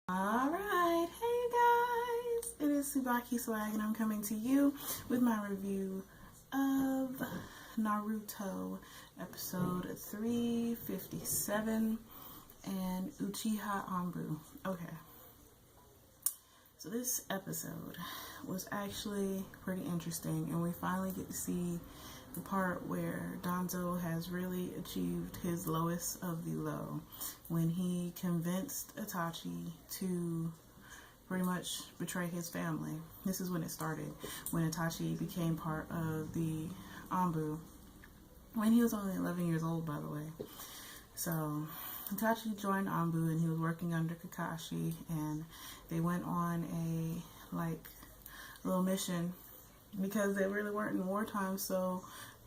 Alright, hey guys, it is TsubakiSwagg and I'm coming to you with my review of Naruto episode 357 and Uchiha Anbu. Okay, so this episode was actually pretty interesting and we finally get to see the part where Danzo has really achieved his lowest of the low when he convinced Itachi to pretty much betray his family. This is when it started, when Itachi became part of the Anbu, when he was only 11 years old, by the way. So Itachi joined Anbu and he was working under Kakashi, and they went on a little mission because they really weren't in wartime, so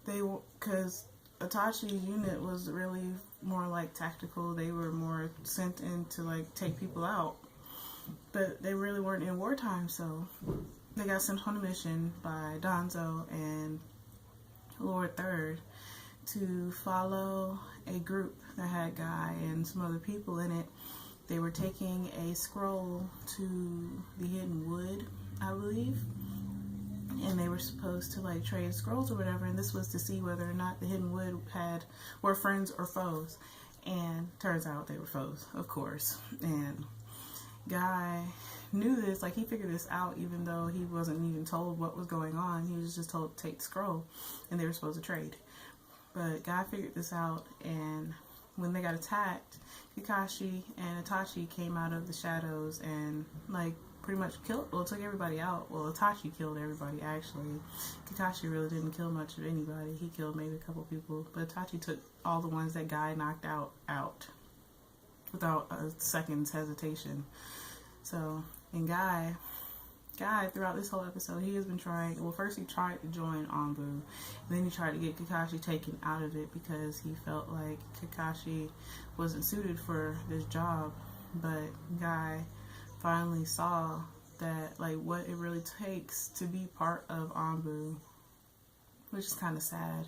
because Itachi's unit was really more like tactical. They were more sent in to take people out, but they really weren't in wartime, so they got sent on a mission by Danzo and Lord Third to follow a group that had Guy and some other people in it. They were taking a scroll to the Hidden Wood, I believe, and they were supposed to trade scrolls or whatever, and this was to see whether or not the Hidden Wood were friends or foes, and turns out they were foes, of course. And Guy knew this, he figured this out even though he wasn't even told what was going on. He was just told to take the scroll and they were supposed to trade. But Guy figured this out, and when they got attacked, Kakashi and Itachi came out of the shadows and pretty much took everybody out. Well, Itachi killed everybody, actually. Kakashi really didn't kill much of anybody. He killed maybe a couple people, but Itachi took all the ones that Guy knocked out without a second's hesitation. So, and Guy, throughout this whole episode, he has been trying, well, first he tried to join Anbu, then he tried to get Kakashi taken out of it because he felt like Kakashi wasn't suited for this job. But Guy finally saw that what it really takes to be part of Anbu, which is kind of sad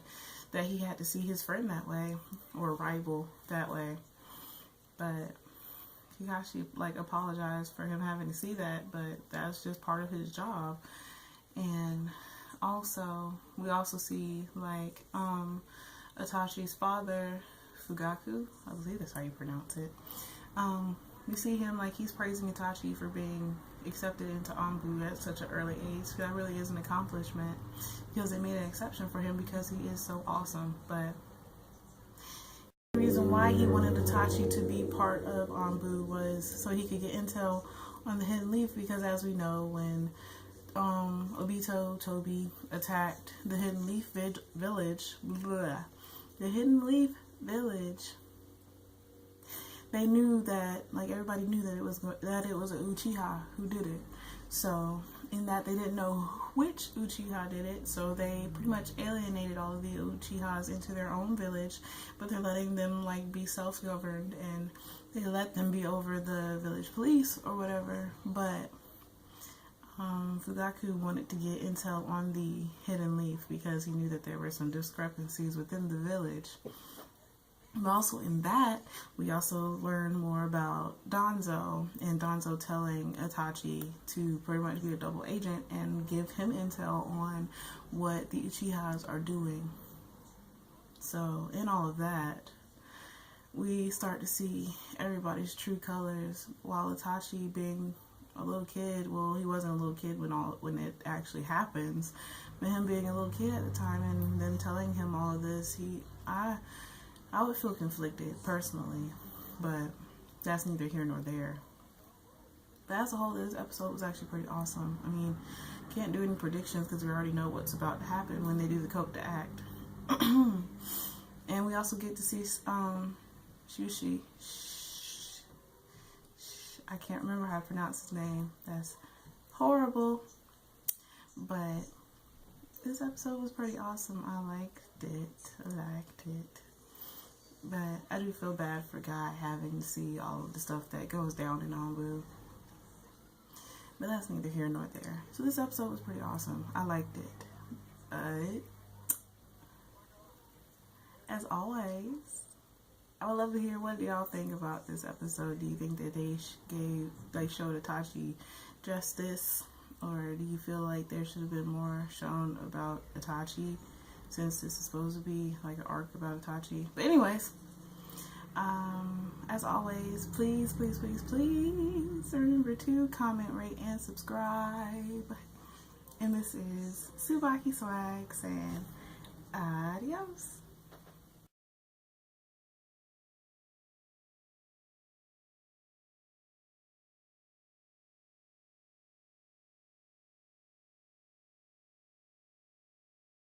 that he had to see his friend that way, or rival that way. But Kakashi apologized for him having to see that, but that's just part of his job. And also we also see Itachi's father, Fugaku, I believe that's how you pronounce it. We see him he's praising Itachi for being accepted into Anbu at such an early age. That really is an accomplishment because they made an exception for him because he is so awesome. But the reason why he wanted Itachi to be part of Anbu was so he could get intel on the Hidden Leaf, because as we know, when Obito Tobi attacked the Hidden Leaf village, they knew that, everybody knew that it was an Uchiha who did it. So, in that they didn't know which Uchiha did it, so they pretty much alienated all of the Uchihas into their own village, but they're letting them, be self-governed, and they let them be over the village police or whatever. But Fugaku wanted to get intel on the Hidden Leaf because he knew that there were some discrepancies within the village. But also in that, we also learn more about Danzo, and Danzo telling Itachi to pretty much be a double agent and give him intel on what the Uchihas are doing. So in all of that, we start to see everybody's true colors, while Itachi being a little kid, well, he wasn't a little kid when it actually happens, but him being a little kid at the time and then telling him all of this, I would feel conflicted personally, but that's neither here nor there. But as a whole, this episode was actually pretty awesome. I mean, can't do any predictions because we already know what's about to happen when they do the Coke to Act. And we also get to see Shushi. I can't remember how to pronounce his name. That's horrible. But this episode was pretty awesome. I liked it. But I do feel bad for Guy having to see all of the stuff that goes down in Anbu. But that's neither here nor there. So this episode was pretty awesome. I liked it. But as always, I would love to hear, what do y'all think about this episode? Do you think that they showed Itachi justice, or do you feel like there should have been more shown about Itachi, since this is supposed to be like an arc about Itachi? But anyways, as always, please remember to comment, rate, and subscribe. And this is TsubakiSwagg saying adios.